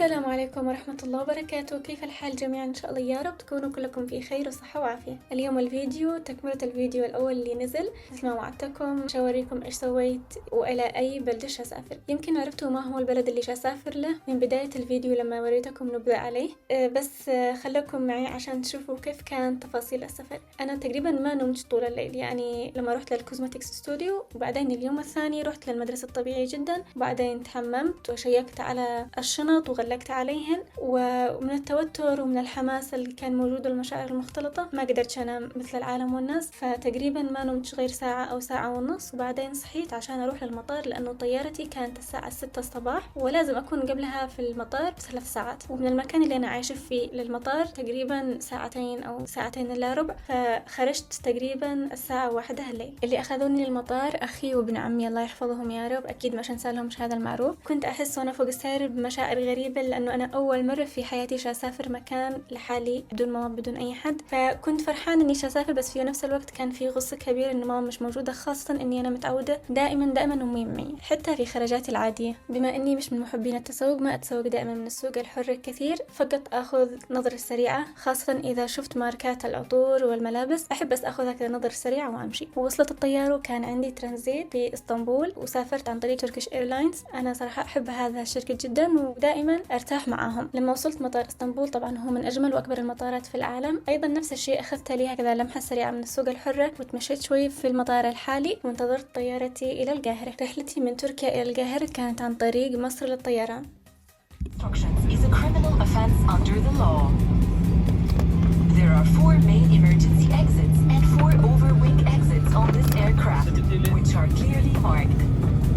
السلام عليكم ورحمة الله وبركاته. كيف الحال جميعا؟ إن شاء الله يا رب تكونوا كلكم في خير وصحة وعافية. اليوم الفيديو تكملة الفيديو الأول اللي نزل، مثل ما وعدتكم شاوريكم إيش سويت وإلى أي بلدة أسافر. يمكن عرفتوا ما هو البلد اللي أسافر له من بداية الفيديو لما وريتكم نبذة عليه، بس خليكم معي عشان تشوفوا كيف كان تفاصيل السفر. أنا تقريبا ما نمت طول الليل، يعني لما رحت للكوزماتيكس ستوديو وبعدين اليوم الثاني رحت للمدرسة الطبيعي جدا، وبعدين تحممت وشيكت على الشنط وغلقت عليهن، ومن التوتر ومن الحماس اللي كان موجود والمشاعر المختلطة ما قدرت أنام مثل العالم والناس، فتقريبا ما نمت غير ساعة أو ساعة ونص. وبعدين صحيت عشان أروح للمطار لأنه طيارتي كانت الساعة 6 الصباح ولازم أكون قبلها في المطار ب3 ساعات، ومن المكان اللي أنا عايشة فيه للمطار تقريبا ساعتين أو ساعتين إلا ربع، فخرجت تقريبا الساعة 1 الليل. اللي أخذوني للمطار أخي وابن عمي الله يحفظهم يا رب، أكيد مش هنسالهمش هذا المعروف. كنت أحس وأنا فوق السير بمشاعر غريبة لأنه أنا أول مرة في حياتي أسافر مكان لحالي بدون ماما بدون أي حد، فكنت فرحانة إني أسافر، بس في نفس الوقت كان في غصة كبيرة إنه ماما مش موجودة، خاصة إني أنا متعودة دائما أمي معي حتى في خرجاتي العادية. بما إني مش من محبين التسوق، ما أتسوق دائما من السوق الحر كثير، فقط أخذ نظرة سريعة، خاصة إذا شفت ماركات العطور والملابس أحب بس أخذ هكذا نظرة سريعة وأمشي. ووصلت الطيارة وكان عندي ترانزيت في اسطنبول، وسافرت عن طريق تركيش ايرلاينز. أنا صراحة أحب هذا الشركة جدا ودائما أرتاح معاهم. لما وصلت مطار اسطنبول طبعا هو من أجمل وأكبر المطارات في العالم، أيضا نفس الشيء أخذت لي هكذا لمحة سريعة من السوق الحرة وتمشيت شوي في المطار الحالي وانتظرت طيارتي إلى القاهرة. رحلتي من تركيا إلى القاهرة كانت عن طريق مصر للطيران. Is a criminal offense under the law. There are 4 main emergency exits and 4 overwing exits on this aircraft, which are clearly marked.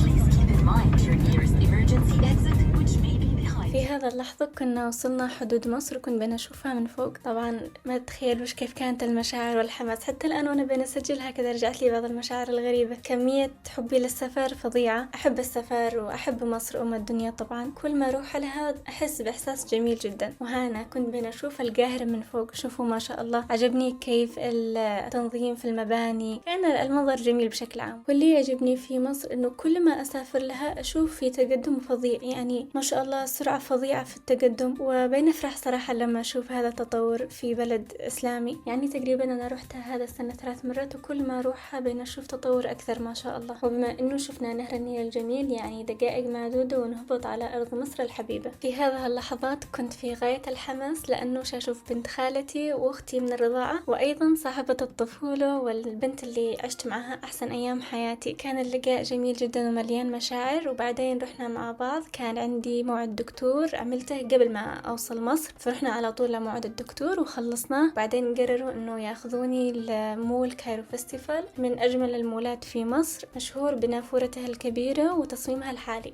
Please keep in mind your nearest emergency exit, which may be behind. في هذا اللحظة كنا وصلنا حدود مصر وكنت بنشوفها من فوق. طبعا ما تتخيلوش كيف كانت المشاعر والحماس، حتى الآن وأنا بنسجلها كذا رجعت لي بعض المشاعر الغريبة. كمية حبي للسفر فظيعة، أحب السفر وأحب مصر أم الدنيا. طبعا كل ما أروح لها أحس بإحساس جميل جدا. وهنا كنت بنشوف القاهرة من فوق، شوفوا ما شاء الله، عجبني كيف التنظيم في المباني، كان المنظر جميل بشكل عام. واللي يعجبني في مصر إنه كل ما أسافر لها أشوف في تقدم فظيع، يعني ما شاء الله سرعة فظيعة في التقدم، وبنفرح صراحة لما أشوف هذا التطور في بلد إسلامي. يعني تقريبا أنا رحت هذا السنة 3 مرات وكل ما أروحها بنشوف تطور أكثر ما شاء الله. وبما إنه شفنا نهر النيل الجميل، يعني دقائق معدودة ونهبط على أرض مصر الحبيبة. في هذه اللحظات كنت في غاية الحماس لأنه أشوف بنت خالتي وأختي من الرضاعة، وأيضا صاحبة الطفولة والبنت اللي عشت معها أحسن أيام حياتي. كان اللقاء جميل جدا ومليان مشاعر. وبعدين رحنا مع بعض، كان عندي موعد دكتور عملته قبل ما أوصل مصر، فرحنا على طول لموعد الدكتور وخلصناه. بعدين قرروا إنه ياخذوني لمول كايرو فيستيفال، من أجمل المولات في مصر، مشهور بنافورته الكبيرة وتصميمها الحالي.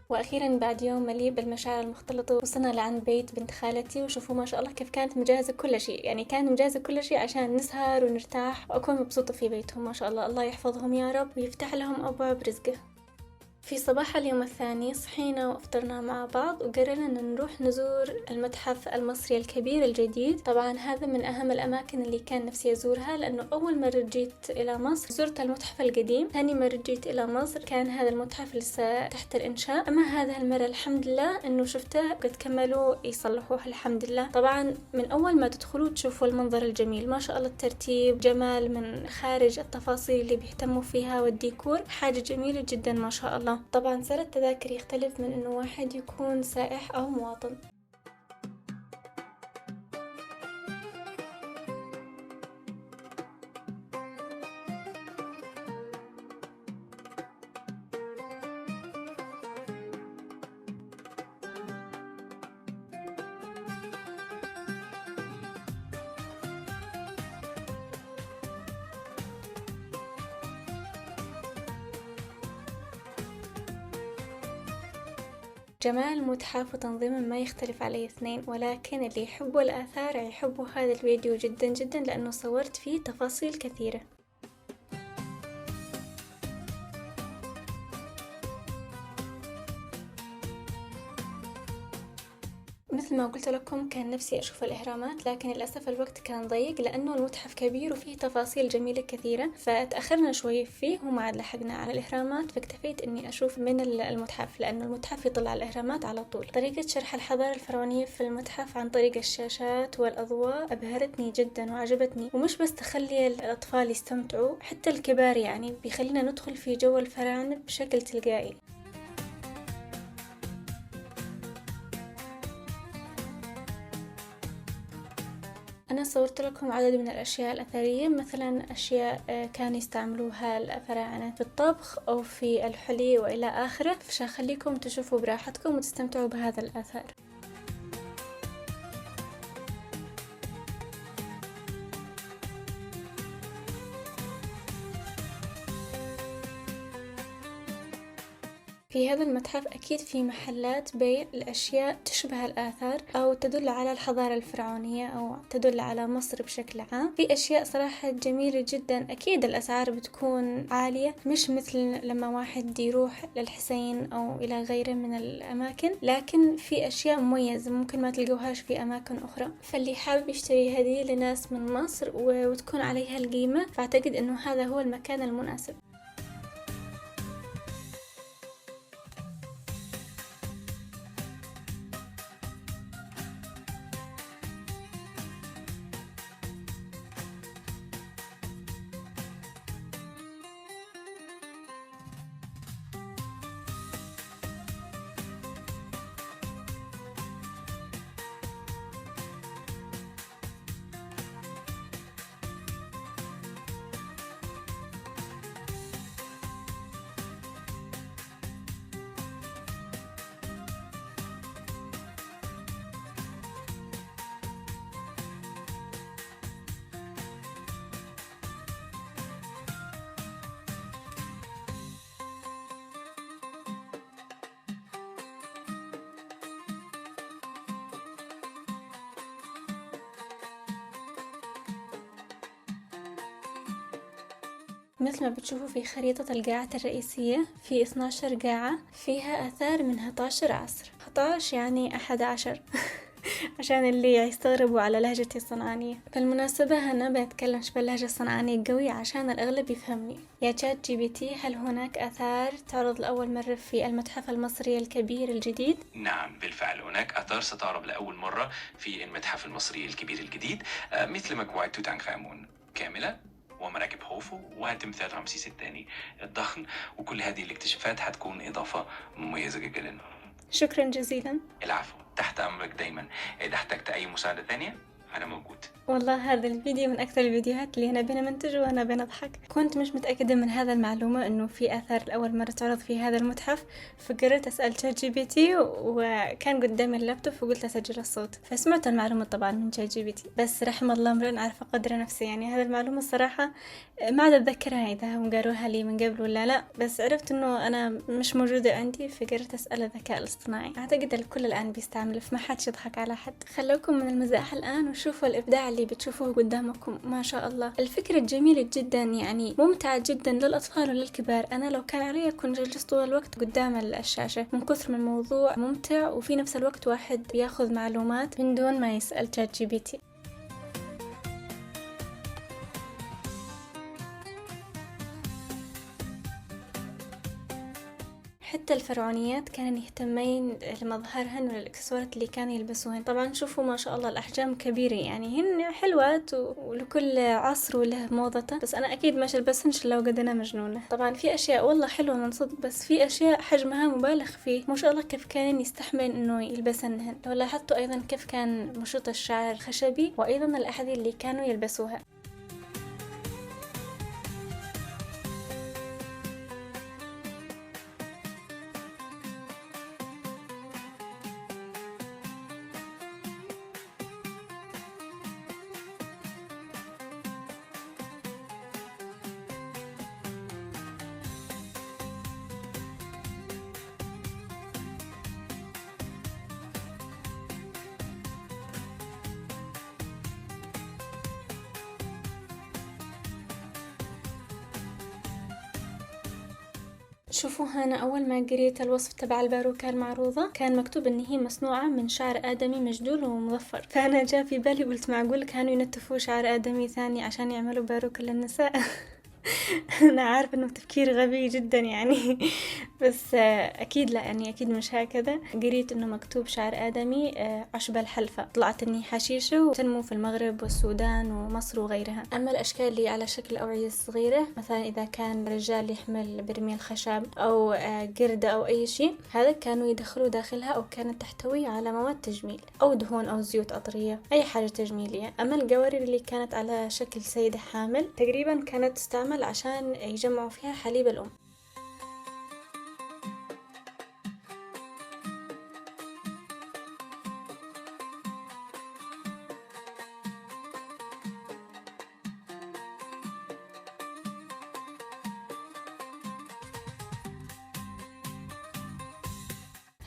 واخيرا بعد يوم مليء بالمشاعر المختلطه وصلنا لعند بيت بنت خالتي، وشوفوا ما شاء الله كيف كانت مجهزه كل شيء، يعني كانت مجهزه كل شيء عشان نسهر ونرتاح واكون مبسوطه في بيتهم. ما شاء الله، الله يحفظهم يا رب ويفتح لهم ابواب رزقه. في صباح اليوم الثاني صحينا وافطرنا مع بعض وقررنا ان نروح نزور المتحف المصري الكبير الجديد. طبعا هذا من اهم الاماكن اللي كان نفسي ازورها، لانه اول مرة جيت الى مصر زرت المتحف القديم، ثاني مرة جيت الى مصر كان هذا المتحف لسه تحت الانشاء، اما هذه المرة الحمد لله انه شفته قد كملوا يصلحوه الحمد لله. طبعا من اول ما تدخلوا تشوفوا المنظر الجميل، ما شاء الله الترتيب جمال من خارج، التفاصيل اللي بيهتموا فيها والديكور حاجة جميلة جدا ما شاء الله. طبعا سعر التذاكر يختلف من انه واحد يكون سائح او مواطن. جمال متحف وتنظيم ما يختلف عليه اثنين، ولكن اللي يحبوا الآثار يحبوا هذا الفيديو جدا جدا لأنه صورت فيه تفاصيل كثيرة. مثل ما قلت لكم كان نفسي أشوف الإهرامات، لكن للأسف الوقت كان ضيق لأنه المتحف كبير وفيه تفاصيل جميلة كثيرة، فتأخرنا شوي فيه وما عاد لحقنا على الإهرامات، فاكتفيت إني أشوف من المتحف لأنه المتحف يطل على الإهرامات على طول. طريقة شرح الحضارة الفرعونية في المتحف عن طريق الشاشات والأضواء أبهرتني جدا وعجبتني، ومش بس تخلي الأطفال يستمتعوا، حتى الكبار يعني بيخلينا ندخل في جو الفراعنة بشكل تلقائي. أنا صورت لكم عدد من الأشياء الأثرية، مثلا أشياء كانوا يستعملوها الفراعنة في الطبخ أو في الحلي وإلى آخره، فعشان خليكم تشوفوا براحتكم وتستمتعوا بهذا الآثار. في هذا المتحف أكيد في محلات بيع الأشياء تشبه الآثار أو تدل على الحضارة الفرعونية أو تدل على مصر بشكل عام. في أشياء صراحة جميلة جدا، أكيد الأسعار بتكون عالية مش مثل لما واحد يروح للحسين أو إلى غيره من الأماكن، لكن في أشياء مميزة ممكن ما تلقوهاش في أماكن أخرى، فاللي حابب يشتري هدية لناس من مصر وتكون عليها القيمة فأعتقد أنه هذا هو المكان المناسب. مثل ما بتشوفوا في خريطة القاعات الرئيسية في 12 قاعة فيها آثار من 11 عصر. 11 يعني 11 عشان اللي يستغربوا على لهجتي الصنعانية. بالمناسبة أنا بتكلم باللهجة الصنعانية قوي عشان الأغلب يفهمني. يا تشات جي بي تي، هل هناك آثار تعرض لأول مرة في المتحف المصري الكبير الجديد؟ نعم بالفعل، هناك آثار ستعرض لأول مرة في المتحف المصري الكبير الجديد، مثل مجموعة توت عنخ آمون كاملة ومراكب خوفو وتمثال رمسيس الثاني الضخم، وكل هذه الاكتشافات حتكون إضافة مميزة جدا. شكرا جزيلا. العفو، تحت أمرك دايما. إذا احتجت أي مساعدة ثانية أنا موجود. والله هذا الفيديو من أكثر الفيديوهات اللي أنا بين منتجه وأنا بين أضحك. كنت مش متأكدة من هذا المعلومة إنه في آثار لأول مرة تعرض في هذا المتحف، فقررت أسأل شات جي بي تي وكان قدامي اللابتوب فقلت أسجل الصوت، فسمعت المعلومة طبعا من شات جي بي تي. بس رحم الله امرئ عارف قدر نفسي، يعني هذه المعلومة الصراحة ما عاد أتذكرها إذا هم قالوها لي من قبل ولا لا، بس عرفت إنه أنا مش موجودة عندي فقررت أسأل الذكاء الاصطناعي. أعتقد الكل الآن بيستعمله فما حدش يضحك على حد. خلوكم من المزاح الآن وشوفوا الإبداع اللي بتشوفوه قدامكم. ما شاء الله الفكرة جميلة جدا، يعني ممتعة جدا للأطفال وللكبار. أنا لو كان علي كنت جلست طول الوقت قدام الشاشة من كثر من الموضوع ممتع، وفي نفس الوقت واحد بياخذ معلومات من دون ما يسأل شات جي بي تي. حتى الفرعونيات كانوا يهتمين لمظهرهن وللإكسسوارات اللي كانوا يلبسوهن. طبعا شوفوا ما شاء الله الأحجام كبيرة، يعني هن حلوات ولكل عصر وله موضته، بس أنا أكيد ما شلبسهنش لو قد أنا مجنونة. طبعا في أشياء والله حلوة من صدق، بس في أشياء حجمها مبالغ فيه. ما شاء الله كيف كان يستحمل إنه يلبسنهن. لو لاحظتوا أيضا كيف كان مشط الشعر خشبي، وأيضا الأحذية اللي كانوا يلبسوها. شوفوا هنا أول ما قريت الوصف تبع الباروكة المعروضة كان مكتوب إن هي مصنوعة من شعر آدمي مجدول ومظفر، فأنا جاء في بالي قلت معقول كانوا ينتفوا شعر آدمي ثاني عشان يعملوا باروكة للنساء. أنا عارفة إنه تفكير غبي جدا يعني، بس أكيد لا، يعني أكيد مش هكذا. قريت إنه مكتوب شعر آدمي عشب الحلفة، طلعت إني حشيشة وتنمو في المغرب والسودان ومصر وغيرها. أما الأشكال اللي على شكل أوعية صغيرة، مثلا إذا كان رجال يحمل برميل خشب أو قردة أو أي شيء، هذا كانوا يدخلوا داخلها أو كانت تحتوي على مواد تجميل أو دهون أو زيوت عطرية، أي حاجة تجميلية. أما القوارير اللي كانت على شكل سيدة حامل تقريبا كانت تستعمل عشان يجمعوا فيها حليب الأم.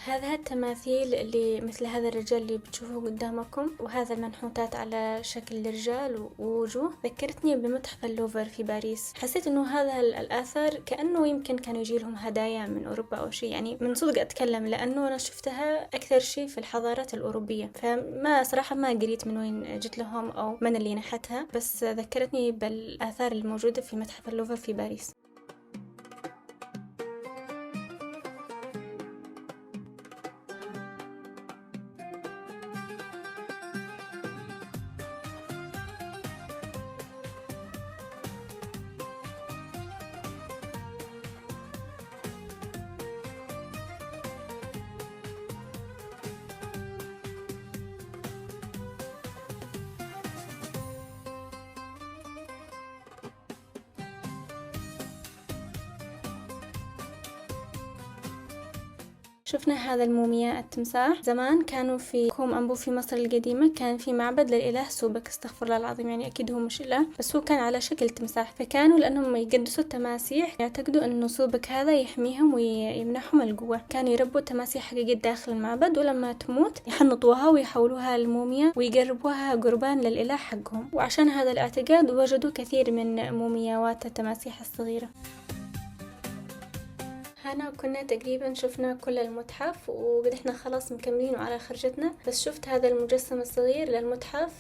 هذا التماثيل اللي مثل هذا الرجال اللي بتشوفوه قدامكم، وهذا المنحوتات على شكل رجال ووجوه، ذكرتني بمتحف اللوفر في باريس. حسيت انه هذا الآثار كأنه يمكن كانوا يجي لهم هدايا من أوروبا أو شيء، يعني من صدق أتكلم لأنه أنا شفتها أكثر شيء في الحضارات الأوروبية، فما صراحة ما قريت من وين جت لهم أو من اللي نحتها، بس ذكرتني بالآثار الموجودة في متحف اللوفر في باريس. شفنا هذا المومياء التمساح. زمان كانوا في كوم أنبو في مصر القديمة كان في معبد للإله سوبك، استغفر الله العظيم، يعني أكيد هو مش إله، بس هو كان على شكل تمساح. فكانوا لأنهم يقدسوا التماسيح يعتقدوا أنه سوبك هذا يحميهم ويمنحهم القوة، كانوا يربوا تماسيح حقيقية داخل المعبد، ولما تموت يحنطوها ويحولوها الموميا ويقربوها قربان للإله حقهم. وعشان هذا الاعتقاد وجدوا كثير من مومياوات التماسيح الصغيرة. هنا كنا تقريبا شفنا كل المتحف وقد احنا خلاص مكملين على خرجتنا، بس شفت هذا المجسم الصغير للمتحف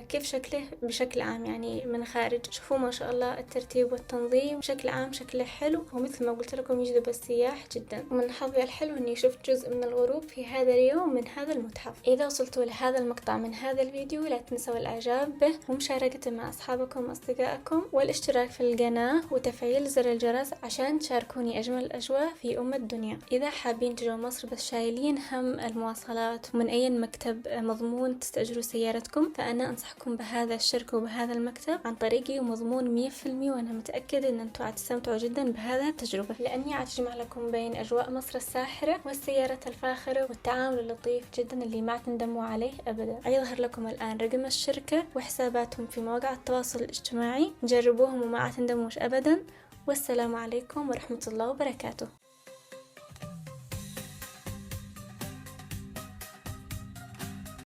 كيف شكله بشكل عام، يعني من خارج. شوفوا ما شاء الله الترتيب والتنظيم بشكل عام شكله حلو، ومثل ما قلت لكم يجذب السياح جدا. ومن حظي الحلو اني شفت جزء من الغروب في هذا اليوم من هذا المتحف. اذا وصلتوا لهذا المقطع من هذا الفيديو لا تنسوا الاعجاب به ومشاركته مع اصحابكم واصدقائكم والاشتراك في القناة وتفعيل زر الجرس عشان تشاركوني اجمل الاجواء في الدنيا. إذا حابين تجوا مصر بس شايلين هم المواصلات ومن أي مكتب مضمون تستأجروا سيارتكم، فأنا أنصحكم بهذا الشركة وبهذا المكتب عن طريقي، ومضمون 100%، وأنا متأكدة أن أنتوا هتستمتعوا جدا بهذا التجربة، لأني هتجمع لكم بين أجواء مصر الساحرة والسيارة الفاخرة والتعامل اللطيف جدا اللي ما تندموا عليه أبدا. يظهر لكم الآن رقم الشركة وحساباتهم في مواقع التواصل الاجتماعي، جربوهم وما تندموش أبدا. والسلام عليكم ورحمة الله وبركاته.